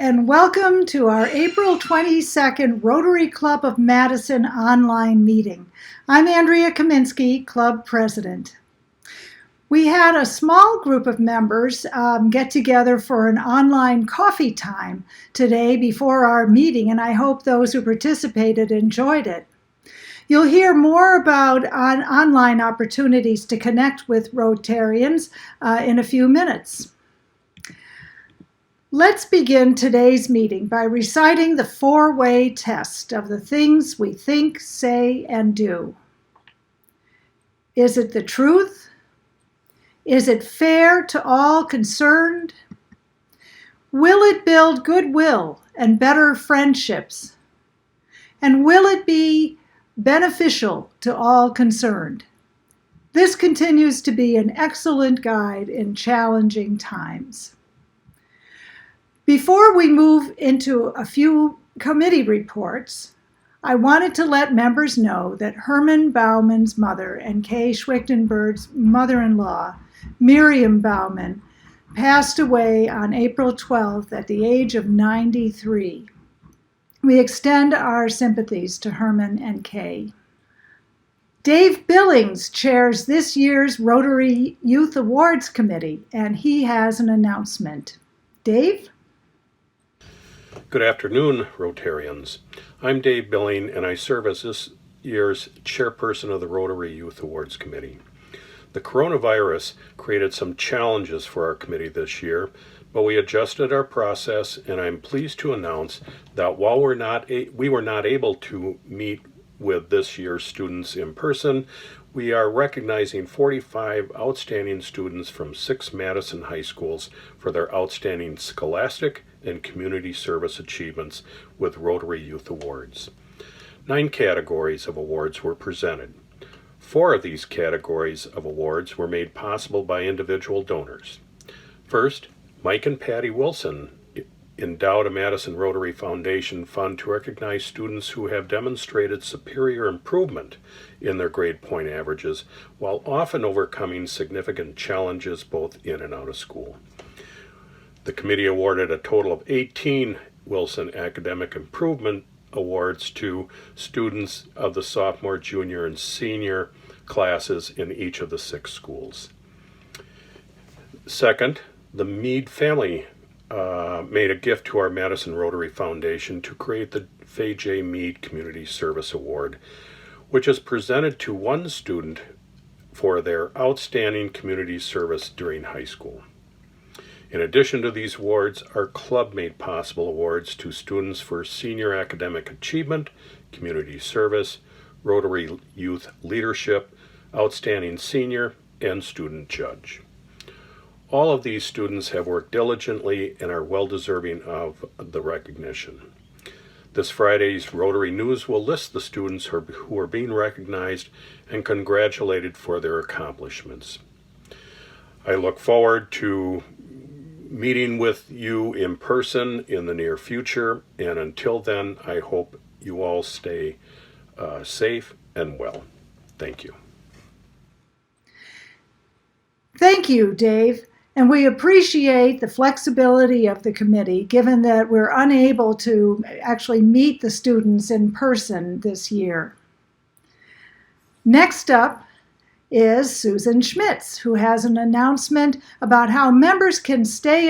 and welcome to our April 22nd Rotary Club of Madison online meeting. I'm Andrea Kaminsky, Club President. We had a small group of members get together for an online coffee time today before our meeting, and I hope those who participated enjoyed it. You'll hear more about online opportunities to connect with Rotarians in a few minutes. Let's begin today's meeting by reciting the four-way test of the things we think, say, and do. Is it the truth? Is it fair to all concerned? Will it build goodwill and better friendships? And will it be beneficial to all concerned? This continues to be an excellent guide in challenging times. Before we move into a few committee reports, I wanted to let members know that Herman Bauman's mother and Kay Schwichtenberg's mother-in-law, Miriam Bauman, passed away on April 12th at the age of 93. We extend our sympathies to Herman and Kay. Dave Billings chairs this year's Rotary Youth Awards Committee, and he has an announcement. Dave? Good afternoon, Rotarians. I'm Dave Billing, and I serve as this year's chairperson of the Rotary Youth Awards Committee. The coronavirus created some challenges for our committee this year, but we adjusted our process, and I'm pleased to announce that while we were not able to meet with this year's students in person, we are recognizing 45 outstanding students from 6 Madison high schools for their outstanding scholastic and community service achievements with Rotary Youth Awards. 9 categories of awards were presented. 4 of these categories of awards were made possible by individual donors. First, Mike and Patty Wilson endowed a Madison Rotary Foundation fund to recognize students who have demonstrated superior improvement in their grade point averages while often overcoming significant challenges both in and out of school. The committee awarded a total of 18 Wilson Academic Improvement Awards to students of the sophomore, junior, and senior classes in each of the 6 schools. Second, the Meade family made a gift to our Madison Rotary Foundation to create the Fay J. Meade Community Service Award, which is presented to one student for their outstanding community service during high school. In addition to these awards, our club made possible awards to students for senior academic achievement, community service, Rotary Youth Leadership, outstanding senior, and student judge. All of these students have worked diligently and are well deserving of the recognition. This Friday's Rotary News will list the students who are being recognized and congratulated for their accomplishments. I look forward to meeting with you in person in the near future, and until then, I hope you all stay safe and well. Thank you. Thank you, Dave. And we appreciate the flexibility of the committee, given that we're unable to actually meet the students in person this year. Next up is Susan Schmitz, who has an announcement about how members can stay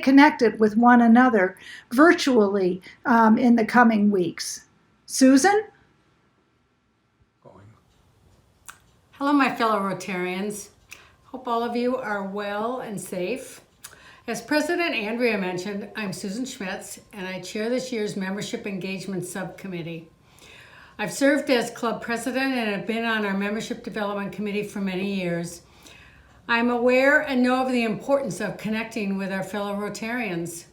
connected with one another virtually in the coming weeks. Susan? Hello, my fellow Rotarians. Hope all of you are well and safe. As President Andrea mentioned, I'm Susan Schmitz, and I chair this year's Membership Engagement Subcommittee. I've served as club president and have been on our Membership Development Committee for many years. I'm aware and know of the importance of connecting with our fellow Rotarians.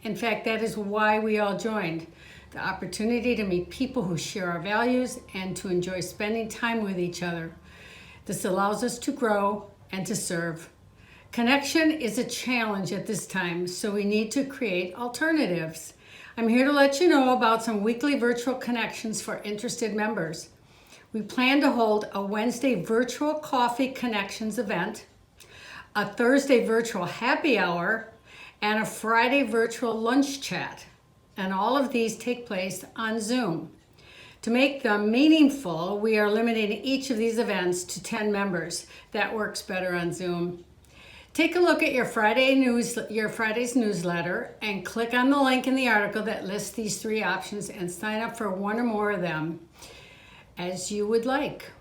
In fact, that is why we all joined. The opportunity to meet people who share our values and to enjoy spending time with each other. This allows us to grow and to serve. Connection is a challenge at this time, so we need to create alternatives. I'm here to let you know about some weekly virtual connections for interested members. We plan to hold a Wednesday virtual coffee connections event, a Thursday virtual happy hour, and a Friday virtual lunch chat. And all of these take place on Zoom. To make them meaningful, we are limiting each of these events to 10 members. That works better on Zoom. Take a look at your Friday's newsletter and click on the link in the article that lists these 3 options and sign up for one or more of them as you would like.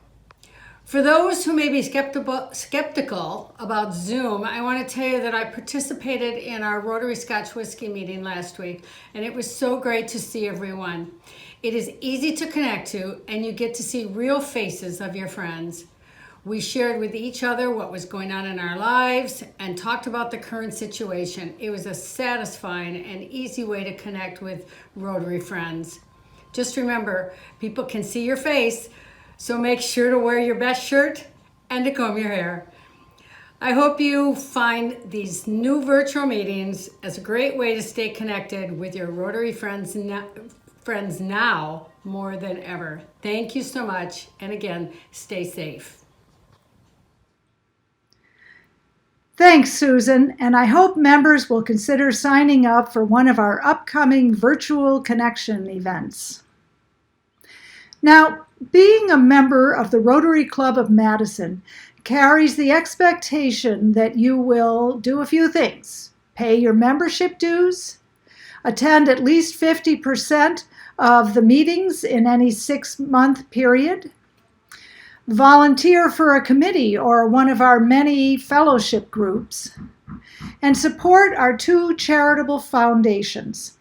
For those who may be skeptical about Zoom, I want to tell you that I participated in our Rotary Scotch Whiskey meeting last week, and it was so great to see everyone. It is easy to connect to, and you get to see real faces of your friends. We shared with each other what was going on in our lives and talked about the current situation. It was a satisfying and easy way to connect with Rotary friends. Just remember, people can see your face, so make sure to wear your best shirt and to comb your hair. I hope you find these new virtual meetings as a great way to stay connected with your Rotary friends now more than ever. Thank you so much, and again, stay safe. Thanks, Susan, and I hope members will consider signing up for one of our upcoming virtual connection events. Now, being a member of the Rotary Club of Madison carries the expectation that you will do a few things: pay your membership dues, attend at least 50% of the meetings in any 6-month period, volunteer for a committee or one of our many fellowship groups, and support our 2 charitable foundations.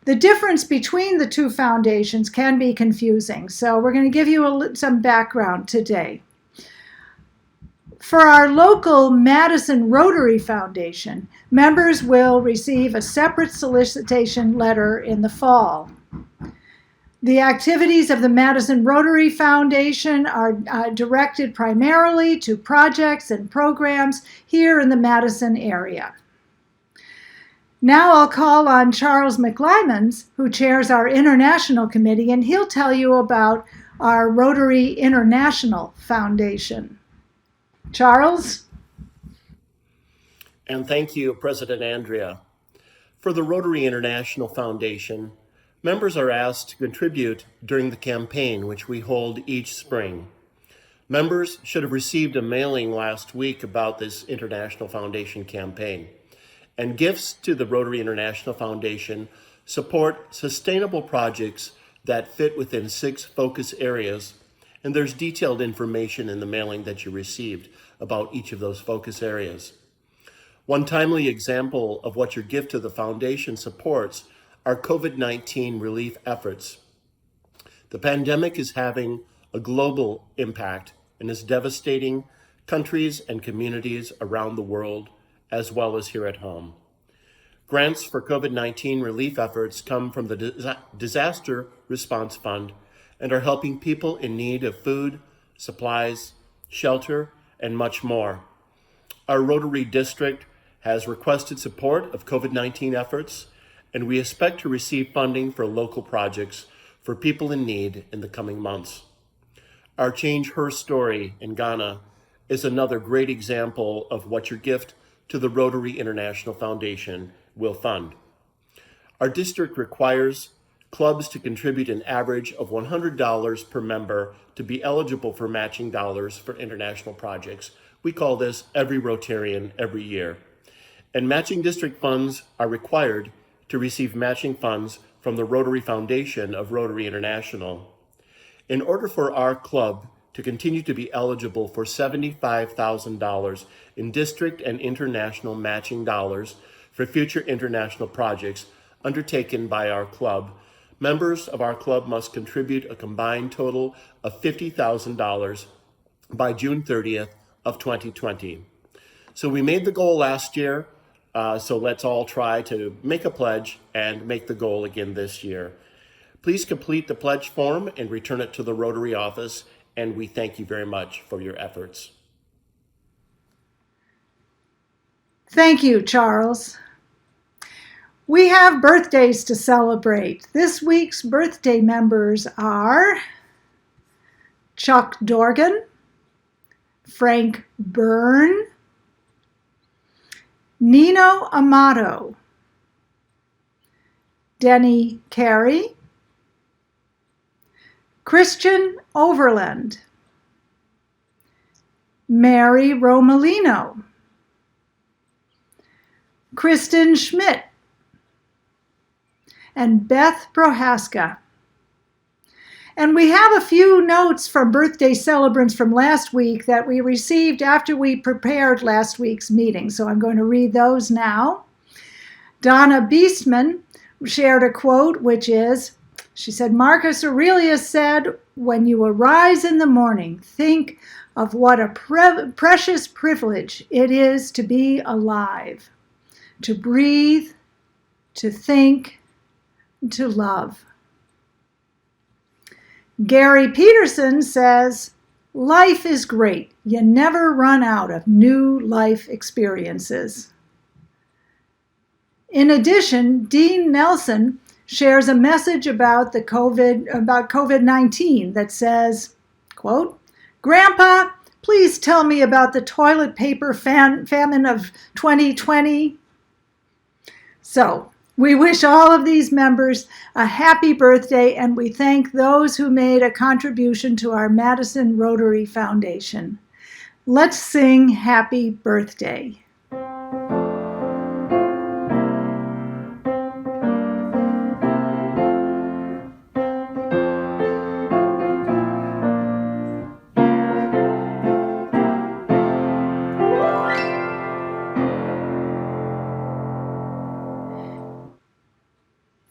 The difference between the 2 foundations can be confusing, so we're going to give you some background today. For our local Madison Rotary Foundation, members will receive a separate solicitation letter in the fall. The activities of the Madison Rotary Foundation are directed primarily to projects and programs here in the Madison area. Now I'll call on Charles McLymans, who chairs our International Committee, and he'll tell you about our Rotary International Foundation. Charles? And thank you, President Andrea. For the Rotary International Foundation, members are asked to contribute during the campaign, which we hold each spring. Members should have received a mailing last week about this International Foundation campaign. And gifts to the Rotary International Foundation support sustainable projects that fit within 6 focus areas. And there's detailed information in the mailing that you received about each of those focus areas. One timely example of what your gift to the foundation supports are COVID-19 relief efforts. The pandemic is having a global impact and is devastating countries and communities around the world, as well as here at home. Grants for COVID-19 relief efforts come from the Disaster Response Fund and are helping people in need of food, supplies, shelter, and much more. Our Rotary District has requested support of COVID-19 efforts, and we expect to receive funding for local projects for people in need in the coming months. Our Change Her Story in Ghana is another great example of what your gift to the Rotary International Foundation will fund. Our district requires clubs to contribute an average of $100 per member to be eligible for matching dollars for international projects. We call this Every Rotarian Every Year. And matching district funds are required to receive matching funds from the Rotary Foundation of Rotary International. In order for our club to continue to be eligible for $75,000 in district and international matching dollars for future international projects undertaken by our club, members of our club must contribute a combined total of $50,000 by June 30th of 2020. So we made the goal last year. So let's all try to make a pledge and make the goal again this year. Please complete the pledge form and return it to the Rotary office, and we thank you very much for your efforts. Thank you, Charles. We have birthdays to celebrate. This week's birthday members are Chuck Dorgan, Frank Byrne, Nino Amato, Denny Carey, Christian Overland, Mary Romalino, Kristen Schmidt, and Beth Prohaska. And we have a few notes from birthday celebrants from last week that we received after we prepared last week's meeting. So I'm going to read those now. Donna Beastman shared a quote, which is, she said, Marcus Aurelius said, when you arise in the morning, think of what a precious privilege it is to be alive, to breathe, to think, to love. Gary Peterson says, life is great. You never run out of new life experiences. In addition, Dean Nelson shares a message about COVID-19 that says, quote, Grandpa, please tell me about the toilet paper famine of 2020. So, we wish all of these members a happy birthday, and we thank those who made a contribution to our Madison Rotary Foundation. Let's sing Happy Birthday.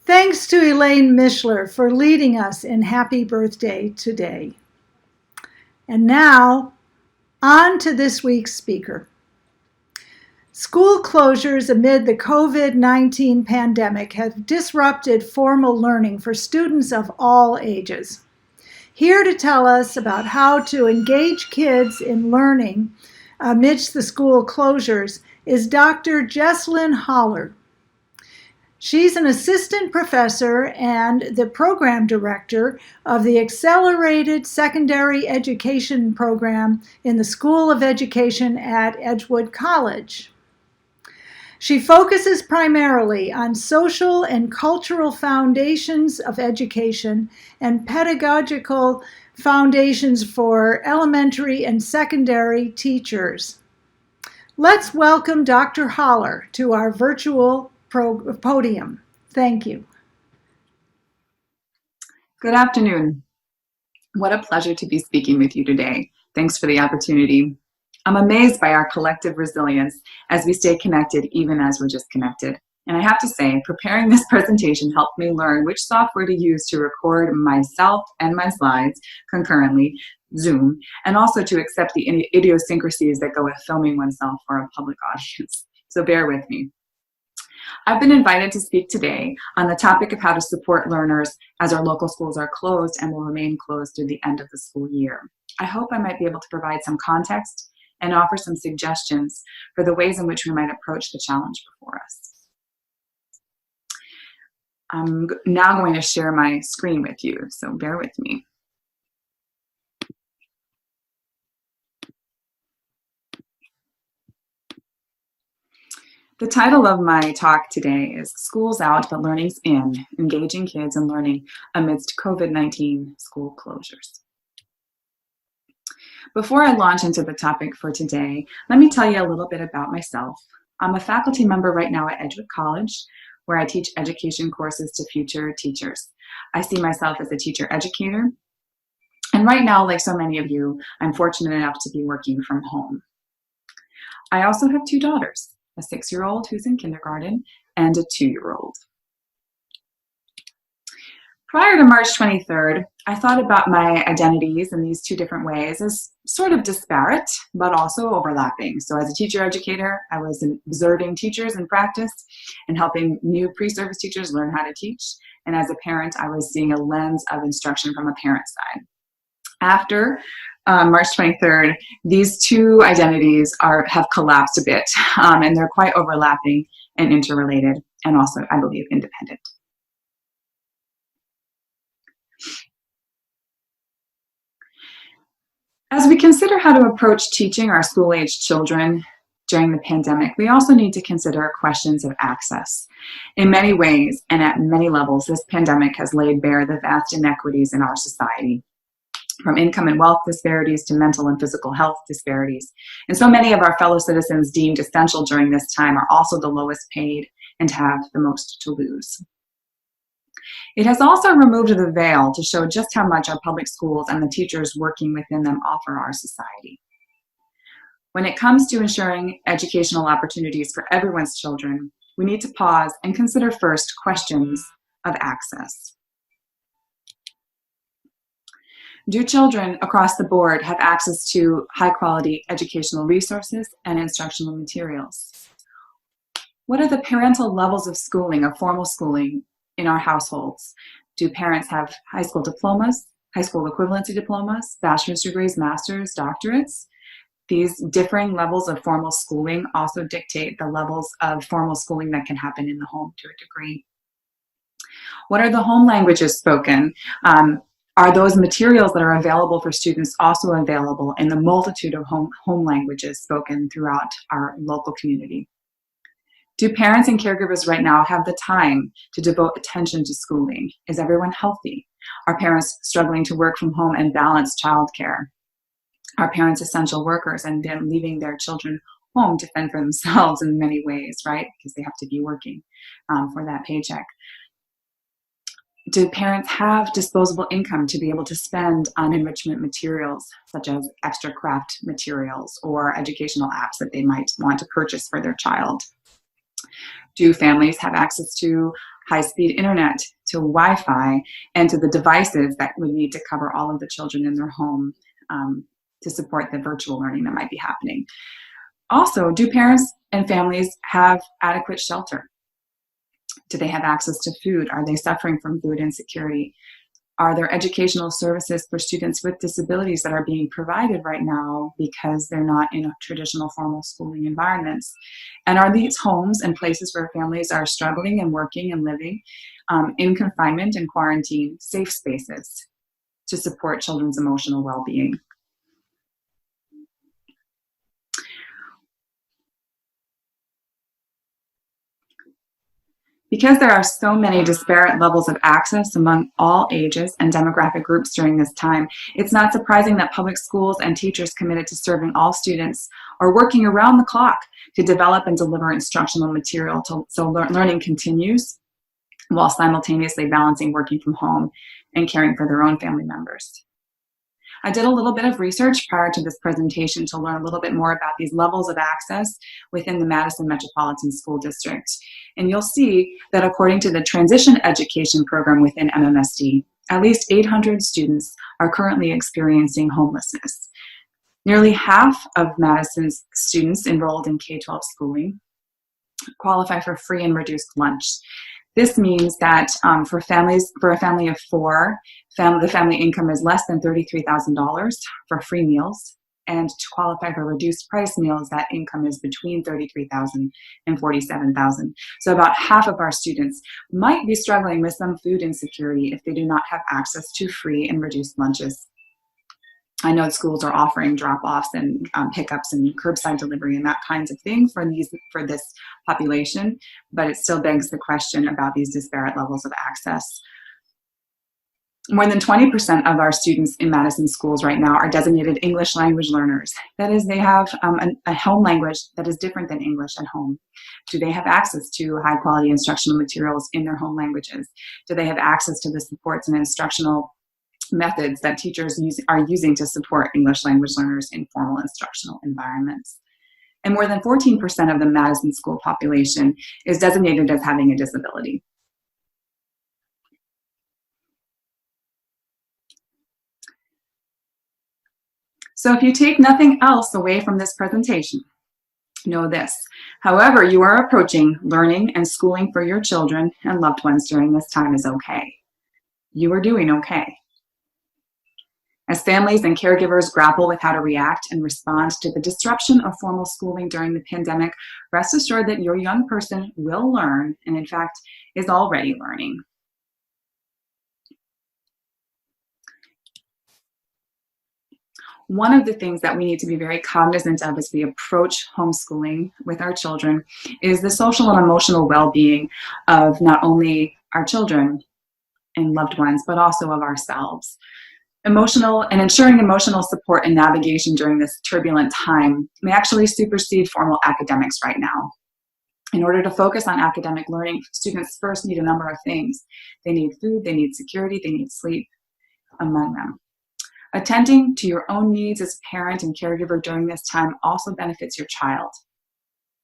Thanks to Elaine Mishler for leading us in Happy Birthday today. And now, on to this week's speaker. School closures amid the COVID-19 pandemic have disrupted formal learning for students of all ages. Here to tell us about how to engage kids in learning amidst the school closures is Dr. Jesslyn Hollar. She's an assistant professor and the program director of the Accelerated Secondary Education Program in the School of Education at Edgewood College. She focuses primarily on social and cultural foundations of education and pedagogical foundations for elementary and secondary teachers. Let's welcome Dr. Hollar to our virtual podium. Thank you. Good afternoon. What a pleasure to be speaking with you today. Thanks for the opportunity. I'm amazed by our collective resilience as we stay connected even as we're disconnected. And I have to say, preparing this presentation helped me learn which software to use to record myself and my slides concurrently, Zoom, and also to accept the idiosyncrasies that go with filming oneself for a public audience. So bear with me. I've been invited to speak today on the topic of how to support learners as our local schools are closed and will remain closed through the end of the school year. I hope I might be able to provide some context and offer some suggestions for the ways in which we might approach the challenge before us. I'm now going to share my screen with you, so bear with me. The title of my talk today is Schools Out but Learning's In, Engaging Kids in Learning Amidst COVID-19 School Closures. Before I launch into the topic for today, let me tell you a little bit about myself. I'm a faculty member right now at Edgewood College, where I teach education courses to future teachers. I see myself as a teacher educator, and right now, like so many of you, I'm fortunate enough to be working from home. I also have two daughters, a 6-year-old who's in kindergarten and a 2-year-old. Prior to March 23rd, I thought about my identities in these two different ways as sort of disparate, but also overlapping. So as a teacher educator, I was observing teachers in practice and helping new pre-service teachers learn how to teach. And as a parent, I was seeing a lens of instruction from a parent side. After March 23rd, these two identities have collapsed a bit, and they're quite overlapping and interrelated, and also, I believe, independent. As we consider how to approach teaching our school-aged children during the pandemic, we also need to consider questions of access. In many ways and at many levels, this pandemic has laid bare the vast inequities in our society, from income and wealth disparities to mental and physical health disparities. And so many of our fellow citizens deemed essential during this time are also the lowest paid and have the most to lose. It has also removed the veil to show just how much our public schools and the teachers working within them offer our society. When it comes to ensuring educational opportunities for everyone's children, we need to pause and consider first questions of access. Do children across the board have access to high-quality educational resources and instructional materials? What are the parental levels of schooling, of formal schooling in our households? Do parents have high school diplomas, high school equivalency diplomas, bachelor's degrees, master's, doctorates? These differing levels of formal schooling also dictate the levels of formal schooling that can happen in the home to a degree. What are the home languages spoken? Are those materials that are available for students also available in the multitude of home languages spoken throughout our local community? Do parents and caregivers right now have the time to devote attention to schooling? Is everyone healthy? Are parents struggling to work from home and balance childcare? Are parents essential workers and then leaving their children home to fend for themselves in many ways, right? Because they have to be working for that paycheck. Do parents have disposable income to be able to spend on enrichment materials, such as extra craft materials or educational apps that they might want to purchase for their child? Do families have access to high-speed internet, to Wi-Fi, and to the devices that would need to cover all of the children in their home to support the virtual learning that might be happening? Also, do parents and families have adequate shelter? Do they have access to food? Are they suffering from food insecurity? Are there educational services for students with disabilities that are being provided right now because they're not in traditional formal schooling environments? And are these homes and places where families are struggling and working and living in confinement and quarantine safe spaces to support children's emotional well-being? Because there are so many disparate levels of access among all ages and demographic groups during this time, it's not surprising that public schools and teachers committed to serving all students are working around the clock to develop and deliver instructional material so learning continues while simultaneously balancing working from home and caring for their own family members. I did a little bit of research prior to this presentation to learn a little bit more about these levels of access within the Madison Metropolitan School District. And you'll see that according to the Transition Education Program within MMSD, at least 800 students are currently experiencing homelessness. Nearly half of Madison's students enrolled in K-12 schooling qualify for free and reduced lunch. This means that for a family of four, the family income is less than $33,000 for free meals, and to qualify for reduced price meals, that income is between $33,000 and $47,000. So about half of our students might be struggling with some food insecurity if they do not have access to free and reduced lunches. I know schools are offering drop-offs and pickups and curbside delivery and that kinds of thing for this population, but it still begs the question about these disparate levels of access. More than 20% of our students in Madison schools right now are designated English language learners. That is, they have a home language that is different than English at home. Do they have access to high-quality instructional materials in their home languages? Do they have access to the supports and instructional methods that teachers are using to support English language learners in formal instructional environments? And more than 14% of the Madison school population is designated as having a disability. So if you take nothing else away from this presentation, know this: however you are approaching learning and schooling for your children and loved ones during this time is okay. You are doing okay. As families and caregivers grapple with how to react and respond to the disruption of formal schooling during the pandemic, rest assured that your young person will learn, and in fact is already learning. One of the things that we need to be very cognizant of as we approach homeschooling with our children is the social and emotional well-being of not only our children and loved ones, but also of ourselves. Ensuring emotional support and navigation during this turbulent time may actually supersede formal academics right now. In order to focus on academic learning, students first need a number of things. They need food, they need security, they need sleep, among them. Attending to your own needs as a parent and caregiver during this time also benefits your child.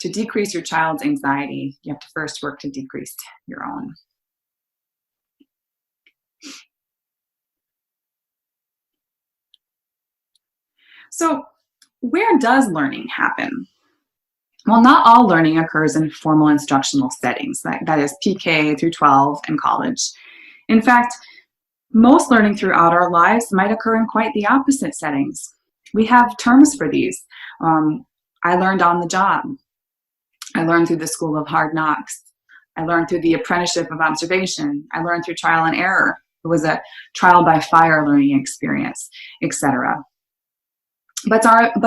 To decrease your child's anxiety, you have to first work to decrease your own. So, where does learning happen? Well, not all learning occurs in formal instructional settings, that is PK through 12 and college. In fact, most learning throughout our lives might occur in quite the opposite settings. We have terms for these. I learned on the job. I learned through the school of hard knocks. I learned through the apprenticeship of observation. I learned through trial and error. It was a trial by fire learning experience, etc. But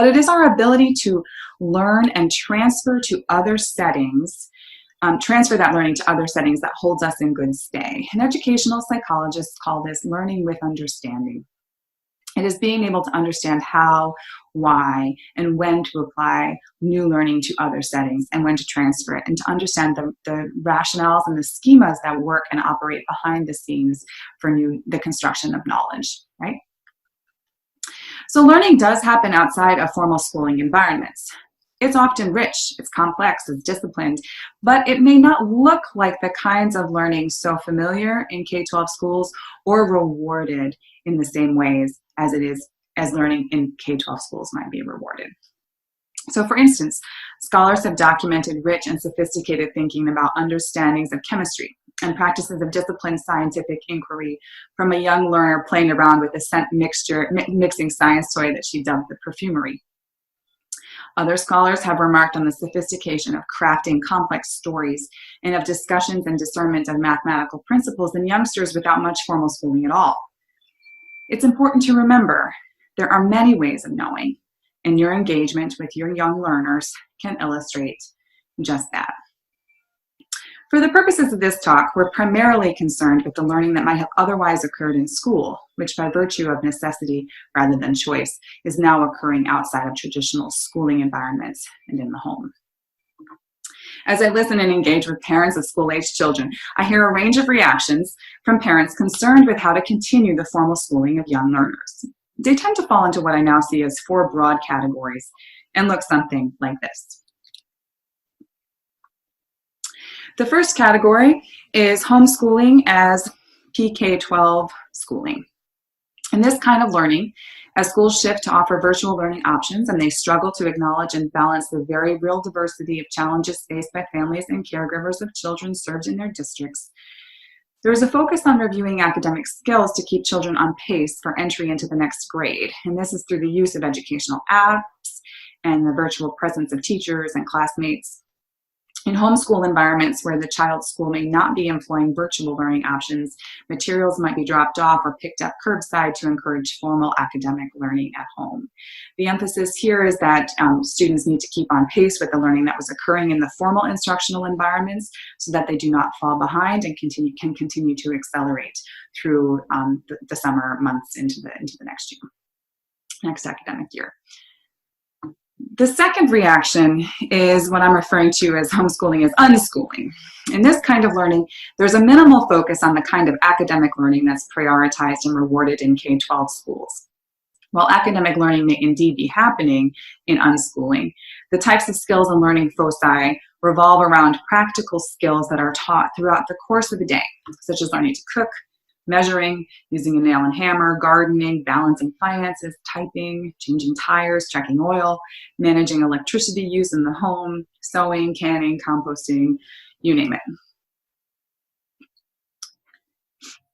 it is our ability to learn and transfer to other settings, transfer that learning to other settings that holds us in good stay. And educational psychologists call this learning with understanding. It is being able to understand how, why, and when to apply new learning to other settings and when to transfer it, and to understand the rationales and the schemas that work and operate behind the scenes for the construction of knowledge, right? So learning does happen outside of formal schooling environments. It's often rich, it's complex, it's disciplined, but it may not look like the kinds of learning so familiar in K-12 schools or rewarded in the same ways as learning in K-12 schools might be rewarded. So for instance, scholars have documented rich and sophisticated thinking about understandings of chemistry and practices of disciplined scientific inquiry from a young learner playing around with a scent mixing science toy that she dubbed the perfumery. Other scholars have remarked on the sophistication of crafting complex stories and of discussions and discernment of mathematical principles in youngsters without much formal schooling at all. It's important to remember there are many ways of knowing, and your engagement with your young learners can illustrate just that. For the purposes of this talk, we're primarily concerned with the learning that might have otherwise occurred in school, which by virtue of necessity rather than choice is now occurring outside of traditional schooling environments and in the home. As I listen and engage with parents of school-aged children, I hear a range of reactions from parents concerned with how to continue the formal schooling of young learners. They tend to fall into what I now see as 4 broad categories and look something like this. The first category is homeschooling as PK-12 schooling. In this kind of learning, as schools shift to offer virtual learning options and they struggle to acknowledge and balance the very real diversity of challenges faced by families and caregivers of children served in their districts, there is a focus on reviewing academic skills to keep children on pace for entry into the next grade. And this is through the use of educational apps and the virtual presence of teachers and classmates. In homeschool environments where the child's school may not be employing virtual learning options, materials might be dropped off or picked up curbside to encourage formal academic learning at home. The emphasis here is that students need to keep on pace with the learning that was occurring in the formal instructional environments so that they do not fall behind and can continue to accelerate through the summer months into the next academic year. The second reaction is what I'm referring to as homeschooling as unschooling. In this kind of learning, there's a minimal focus on the kind of academic learning that's prioritized and rewarded in K-12 schools. While academic learning may indeed be happening in unschooling, the types of skills and learning foci revolve around practical skills that are taught throughout the course of the day, such as learning to cook, measuring, using a nail and hammer, gardening, balancing finances, typing, changing tires, checking oil, managing electricity use in the home, sewing, canning, composting, you name it.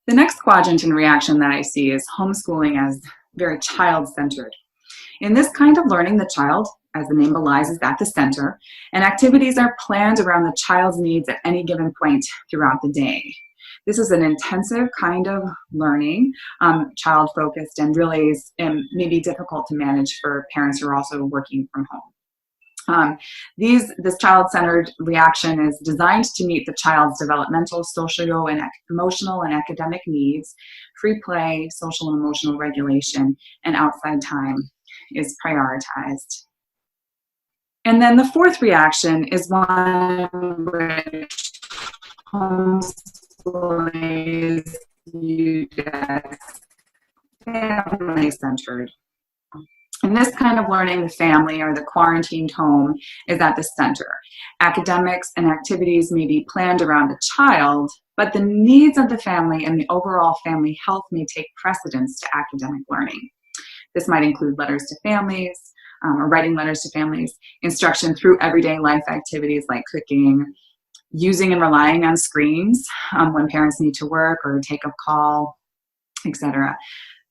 The next quadrant in reaction that I see is homeschooling as very child-centered. In this kind of learning, the child, as the name belies, is at the center, and activities are planned around the child's needs at any given point throughout the day. This is an intensive kind of learning, child-focused, and really is maybe difficult to manage for parents who are also working from home. This child-centered reaction is designed to meet the child's developmental, social, and emotional and academic needs. Free play, social and emotional regulation, and outside time is prioritized. And then the fourth reaction is one which homeschooling is viewed as family-centered. In this kind of learning, the family or the quarantined home is at the center. Academics and activities may be planned around the child, but the needs of the family and the overall family health may take precedence to academic learning. This might include letters to families, or writing letters to families, instruction through everyday life activities like cooking, using and relying on screens when parents need to work or take a call, etc.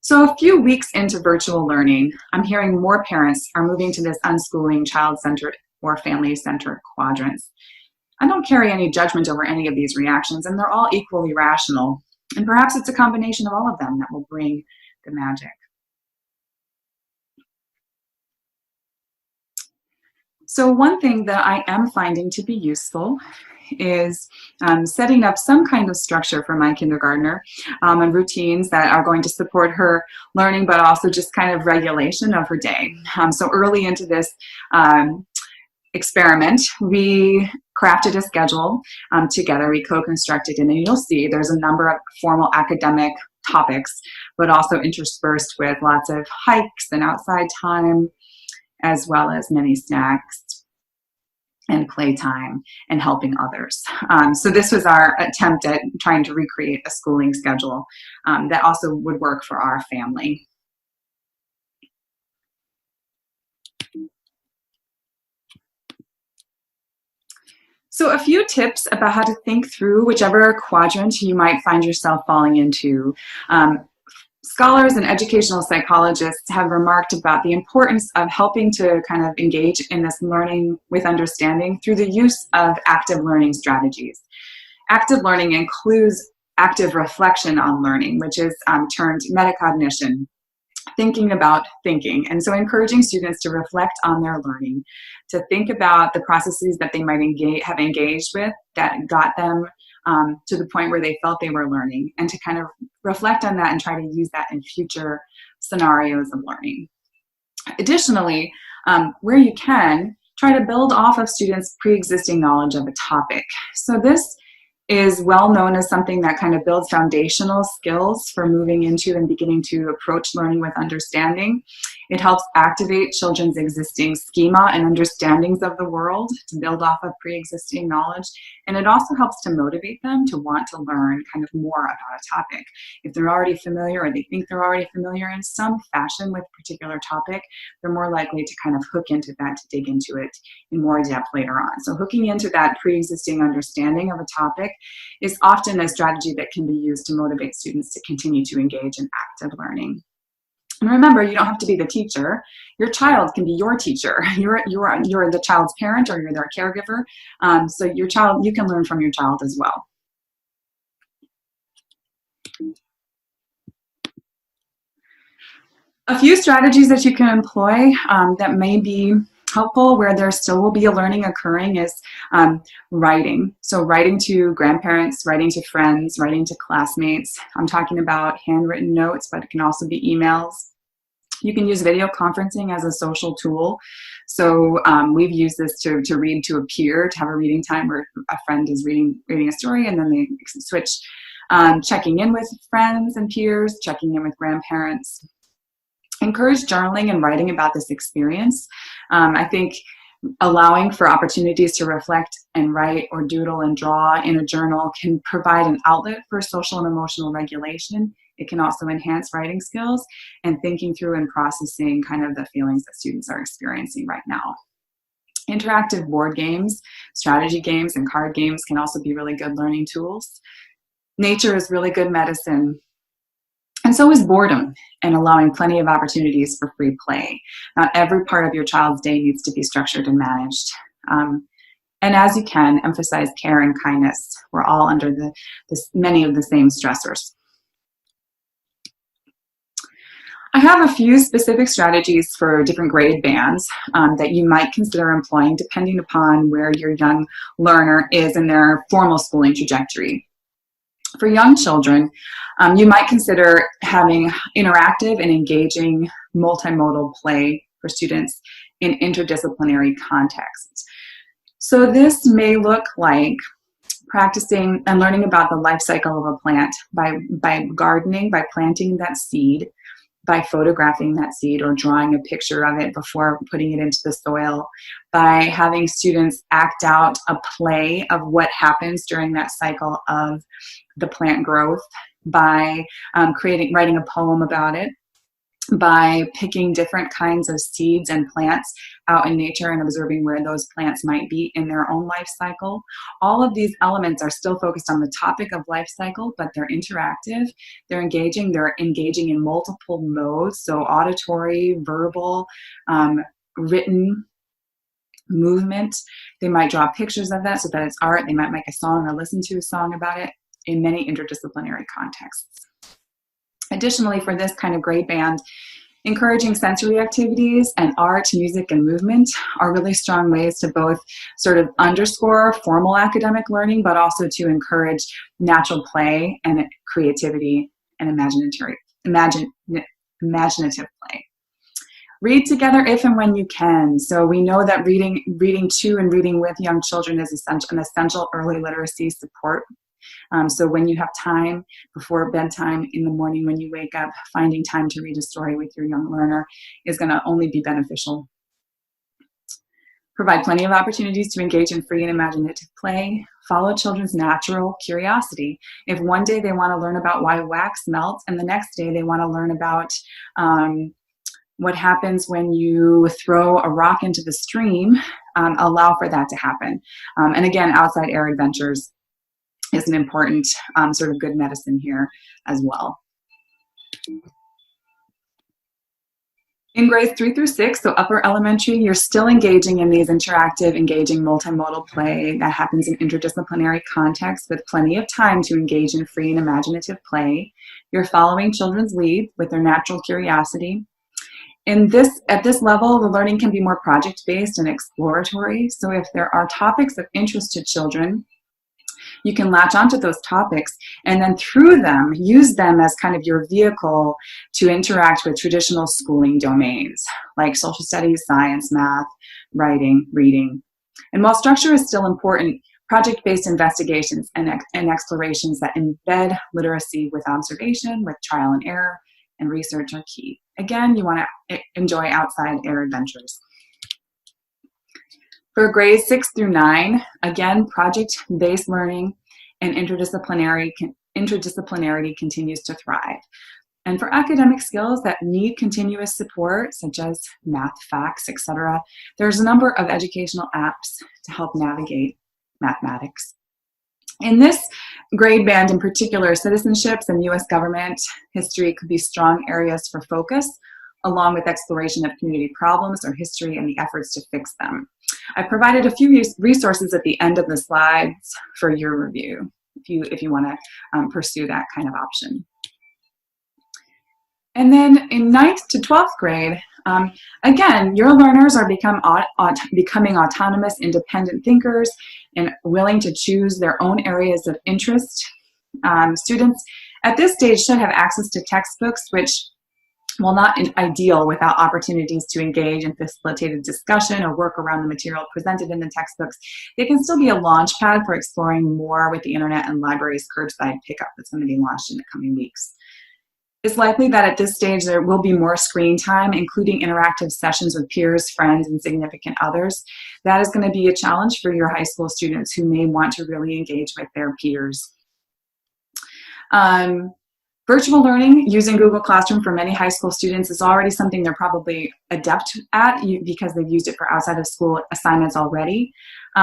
So a few weeks into virtual learning, I'm hearing more parents are moving to this unschooling, child-centered, or family-centered quadrants. I don't carry any judgment over any of these reactions, and they're all equally rational. And perhaps it's a combination of all of them that will bring the magic. So one thing that I am finding to be useful is setting up some kind of structure for my kindergartner and routines that are going to support her learning, but also just kind of regulation of her day. So early into this experiment, we crafted a schedule together. We co-constructed, and you'll see there's a number of formal academic topics, but also interspersed with lots of hikes and outside time, as well as many snacks and playtime and helping others. So this was our attempt at trying to recreate a schooling schedule that also would work for our family. So a few tips about how to think through whichever quadrant you might find yourself falling into. Scholars and educational psychologists have remarked about the importance of helping to kind of engage in this learning with understanding through the use of active learning strategies. Active learning includes active reflection on learning, which is termed metacognition, thinking about thinking. And so encouraging students to reflect on their learning, to think about the processes that they might have engaged with that got them to the point where they felt they were learning, and to kind of reflect on that and try to use that in future scenarios of learning. Additionally, where you can, try to build off of students' pre-existing knowledge of a topic. So this is well known as something that kind of builds foundational skills for moving into and beginning to approach learning with understanding. It helps activate children's existing schema and understandings of the world to build off of pre-existing knowledge. And it also helps to motivate them to want to learn kind of more about a topic. If they're already familiar, or they think they're already familiar in some fashion with a particular topic, they're more likely to kind of hook into that, to dig into it in more depth later on. So hooking into that pre-existing understanding of a topic is often a strategy that can be used to motivate students to continue to engage in active learning. And remember, you don't have to be the teacher. Your child can be your teacher. You're the child's parent, or you're their caregiver. So your child, you can learn from your child as well. A few strategies that you can employ that may be helpful where there still will be a learning occurring is writing. So writing to grandparents, writing to friends, writing to classmates. I'm talking about handwritten notes, but it can also be emails. You can use video conferencing as a social tool. So we've used this to read to a peer, to have a reading time where a friend is reading a story, and then they switch, checking in with friends and peers, checking in with grandparents. Encourage journaling and writing about this experience. I think allowing for opportunities to reflect and write or doodle and draw in a journal can provide an outlet for social and emotional regulation. It can also enhance writing skills and thinking through and processing kind of the feelings that students are experiencing right now. Interactive board games, strategy games, and card games can also be really good learning tools. Nature is really good medicine. And so is boredom, and allowing plenty of opportunities for free play. Not every part of your child's day needs to be structured and managed. And as you can, emphasize care and kindness. We're all under many of the same stressors. I have a few specific strategies for different grade bands that you might consider employing depending upon where your young learner is in their formal schooling trajectory. For young children, you might consider having interactive and engaging multimodal play for students in interdisciplinary contexts. So this may look like practicing and learning about the life cycle of a plant by gardening, by planting that seed, by photographing that seed or drawing a picture of it before putting it into the soil, by having students act out a play of what happens during that cycle of the plant growth, by writing a poem about it, by picking different kinds of seeds and plants out in nature and observing where those plants might be in their own life cycle. All of these elements are still focused on the topic of life cycle, but they're interactive, they're engaging in multiple modes, so auditory, verbal, written, movement. They might draw pictures of that so that it's art. They might make a song or listen to a song about it in many interdisciplinary contexts. Additionally, for this kind of grade band, encouraging sensory activities and art, music, and movement are really strong ways to both sort of underscore formal academic learning, but also to encourage natural play and creativity and imaginative play. Read together if and when you can. So we know that reading to and reading with young children is an essential early literacy support. So when you have time before bedtime in the morning when you wake up, finding time to read a story with your young learner is going to only be beneficial. Provide plenty of opportunities to engage in free and imaginative play. Follow children's natural curiosity. If one day they want to learn about why wax melts and the next day they want to learn about what happens when you throw a rock into the stream, allow for that to happen. And again, outside air adventures is an important sort of good medicine here as well. In grades 3 through 6, so upper elementary, you're still engaging in these interactive, engaging multimodal play that happens in interdisciplinary contexts with plenty of time to engage in free and imaginative play. You're following children's lead with their natural curiosity. At this level, the learning can be more project-based and exploratory. So if there are topics of interest to children, you can latch onto those topics and then through them, use them as kind of your vehicle to interact with traditional schooling domains like social studies, science, math, writing, reading. And while structure is still important, project-based investigations and explorations that embed literacy with observation, with trial and error, and research are key. Again, you want to enjoy outside air adventures. For grades 6 through 9, again, project-based learning and interdisciplinarity continues to thrive. And for academic skills that need continuous support, such as math, facts, etc., there's a number of educational apps to help navigate mathematics. In this grade band in particular, citizenships and U.S. government history could be strong areas for focus, along with exploration of community problems or history and the efforts to fix them. I've provided a few resources at the end of the slides for your review, if you want to pursue that kind of option. And then in 9th to 12th grade, again, your learners are becoming autonomous, independent thinkers and willing to choose their own areas of interest. Students at this stage should have access to textbooks, which, while not ideal without opportunities to engage in facilitated discussion or work around the material presented in the textbooks, they can still be a launch pad for exploring more with the internet and libraries' curbside pickup that's going to be launched in the coming weeks. It's likely that at this stage there will be more screen time, including interactive sessions with peers, friends, and significant others. That is going to be a challenge for your high school students who may want to really engage with their peers. Virtual learning using Google Classroom for many high school students is already something they're probably adept at because they've used it for outside of school assignments already.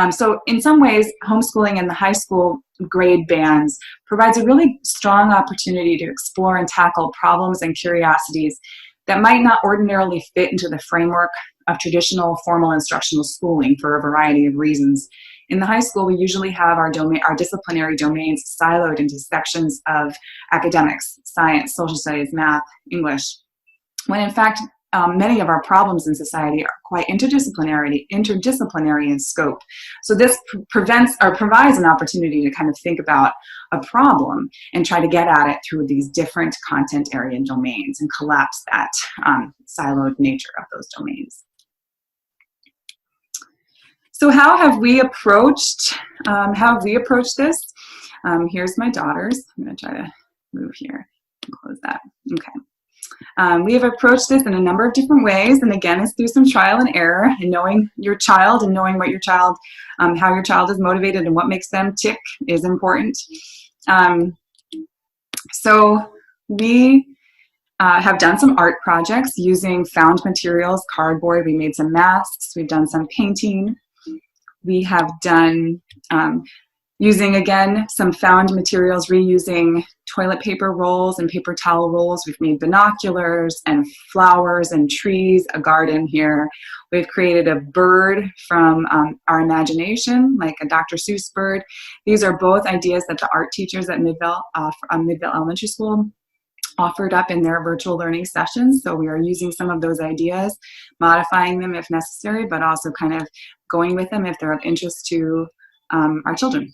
So in some ways, homeschooling in the high school grade bands provides a really strong opportunity to explore and tackle problems and curiosities that might not ordinarily fit into the framework of traditional formal instructional schooling for a variety of reasons. In the high school, we usually have our disciplinary domains siloed into sections of academics, science, social studies, math, English, when in fact, many of our problems in society are quite interdisciplinary in scope. So this provides an opportunity to kind of think about a problem and try to get at it through these different content area domains and collapse that siloed nature of those domains. So how have we approached this? Here's my daughters. I'm going to try to move here and close that. Okay. We have approached this in a number of different ways, and again, it's through some trial and error, and knowing your child and knowing what your child, how your child is motivated and what makes them tick is important. So we have done some art projects using found materials, cardboard. We made some masks. We've done some painting. We have done using, again, some found materials, reusing toilet paper rolls and paper towel rolls. We've made binoculars and flowers and trees, a garden here. We've created a bird from our imagination, like a Dr. Seuss bird. These are both ideas that the art teachers at Midvale Elementary School offered up in their virtual learning sessions. So we are using some of those ideas, modifying them if necessary, but also kind of going with them if they're of interest to our children.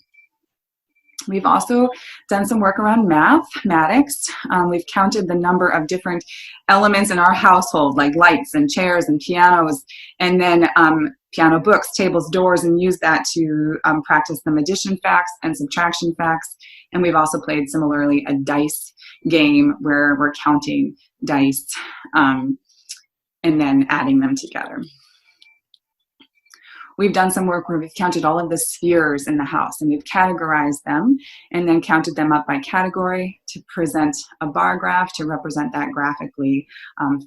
We've also done some work around mathematics. We've counted the number of different elements in our household, like lights and chairs and pianos, and then piano books, tables, doors, and used that to practice some addition facts and subtraction facts. And we've also played, similarly, a dice game where we're counting dice and then adding them together. We've done some work where we've counted all of the spheres in the house, and we've categorized them and then counted them up by category to present a bar graph to represent that graphically in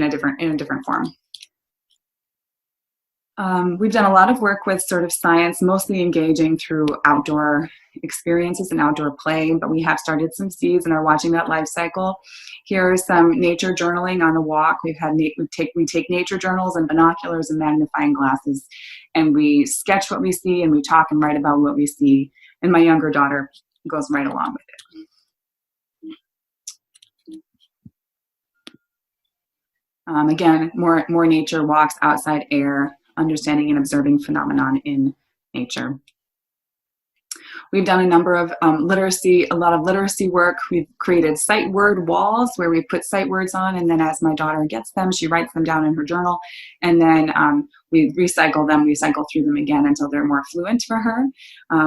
a different form. We've done a lot of work with sort of science, mostly engaging through outdoor experiences and outdoor play, but we have started some seeds and are watching that life cycle. Here's some nature journaling on a walk. We take nature journals and binoculars and magnifying glasses, and we sketch what we see and we talk and write about what we see, and my younger daughter goes right along with it. Again, more nature walks, outside air, understanding and observing phenomenon in nature. We've done a number of a lot of literacy work. We've created sight word walls where we put sight words on, and then as my daughter gets them, she writes them down in her journal, and then we cycle through them again until they're more fluent for her.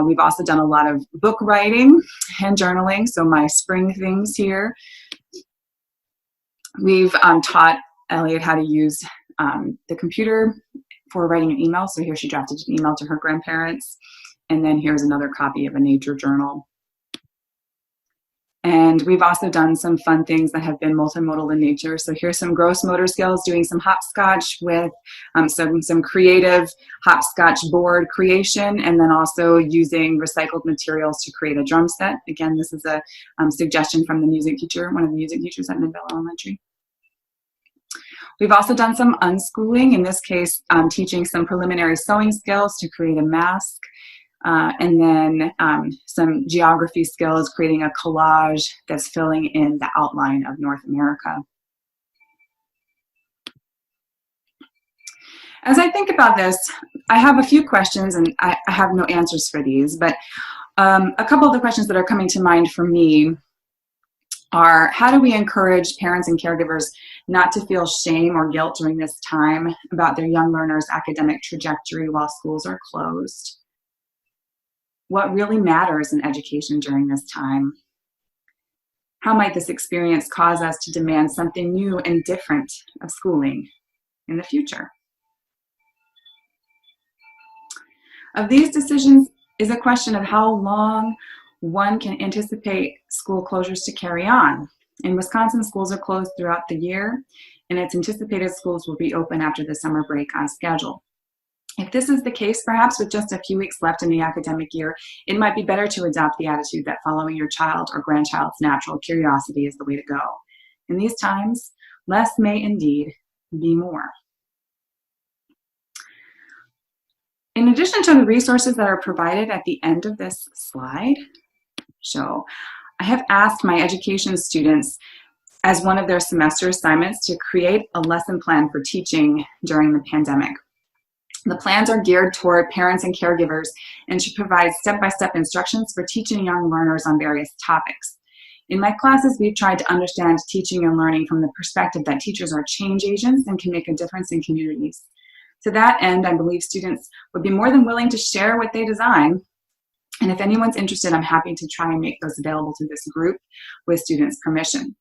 We've also done a lot of book writing and journaling, so my spring things here. We've taught Elliot how to use the computer for writing an email. So here she drafted an email to her grandparents. And then here's another copy of a nature journal. And we've also done some fun things that have been multimodal in nature. So here's some gross motor skills, doing some hopscotch with some creative hopscotch board creation, and then also using recycled materials to create a drum set. Again, this is a suggestion from the music teacher, one of the music teachers at Midvale Elementary. We've also done some unschooling, in this case, teaching some preliminary sewing skills to create a mask, and then some geography skills, creating a collage that's filling in the outline of North America. As I think about this, I have a few questions, and I have no answers for these, but a couple of the questions that are coming to mind for me are, how do we encourage parents and caregivers not to feel shame or guilt during this time about their young learners' academic trajectory while schools are closed? What really matters in education during this time? How might this experience cause us to demand something new and different of schooling in the future? Of these decisions is a question of how long one can anticipate school closures to carry on. In Wisconsin, schools are closed throughout the year, and it's anticipated schools will be open after the summer break on schedule. If this is the case, perhaps with just a few weeks left in the academic year, it might be better to adopt the attitude that following your child or grandchild's natural curiosity is the way to go. In these times, less may indeed be more. In addition to the resources that are provided at the end of this slide, I have asked my education students as one of their semester assignments to create a lesson plan for teaching during the pandemic. The plans are geared toward parents and caregivers and should provide step-by-step instructions for teaching young learners on various topics. In my classes, we've tried to understand teaching and learning from the perspective that teachers are change agents and can make a difference in communities. To that end, I believe students would be more than willing to share what they design. And if anyone's interested, I'm happy to try and make those available to this group with students' permission.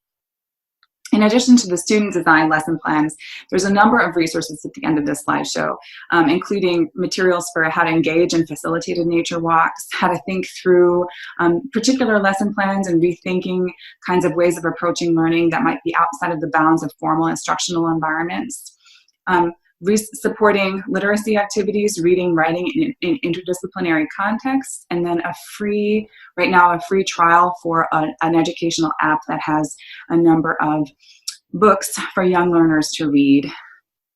In addition to the student design lesson plans, there's a number of resources at the end of this slideshow, including materials for how to engage in facilitated nature walks, how to think through particular lesson plans and rethinking kinds of ways of approaching learning that might be outside of the bounds of formal instructional environments, supporting literacy activities, reading, writing in interdisciplinary contexts, and then right now a free trial for an educational app that has a number of books for young learners to read.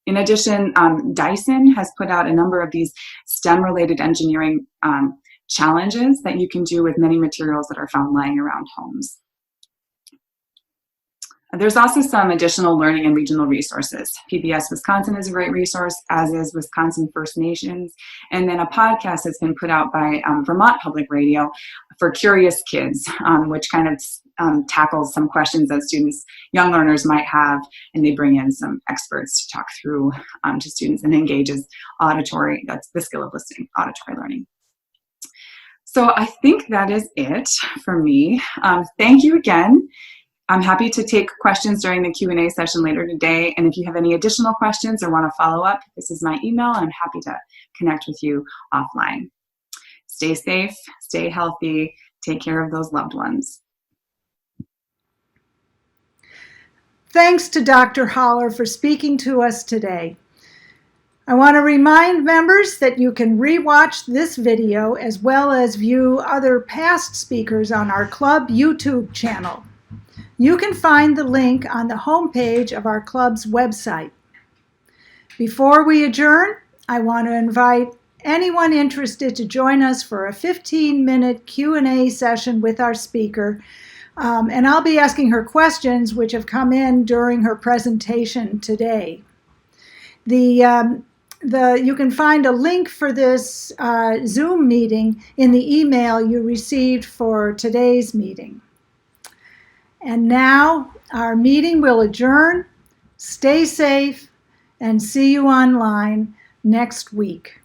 In addition, Dyson has put out a number of these STEM-related engineering challenges that you can do with many materials that are found lying around homes. There's also some additional learning and regional resources. PBS Wisconsin is a great resource, as is Wisconsin First Nations. And then a podcast has been put out by Vermont Public Radio for curious kids, which kind of tackles some questions that young learners might have, and they bring in some experts to talk through to students and engages auditory, that's the skill of listening, auditory learning. So I think that is it for me. Thank you again. I'm happy to take questions during the Q&A session later today. And if you have any additional questions or want to follow up, this is my email. I'm happy to connect with you offline. Stay safe, stay healthy, take care of those loved ones. Thanks to Dr. Hollar for speaking to us today. I want to remind members that you can rewatch this video as well as view other past speakers on our club YouTube channel. You can find the link on the homepage of our club's website. Before we adjourn, I want to invite anyone interested to join us for a 15-minute Q&A session with our speaker, and I'll be asking her questions which have come in during her presentation today. You can find a link for this Zoom meeting in the email you received for today's meeting. And now our meeting will adjourn. Stay safe and see you online next week.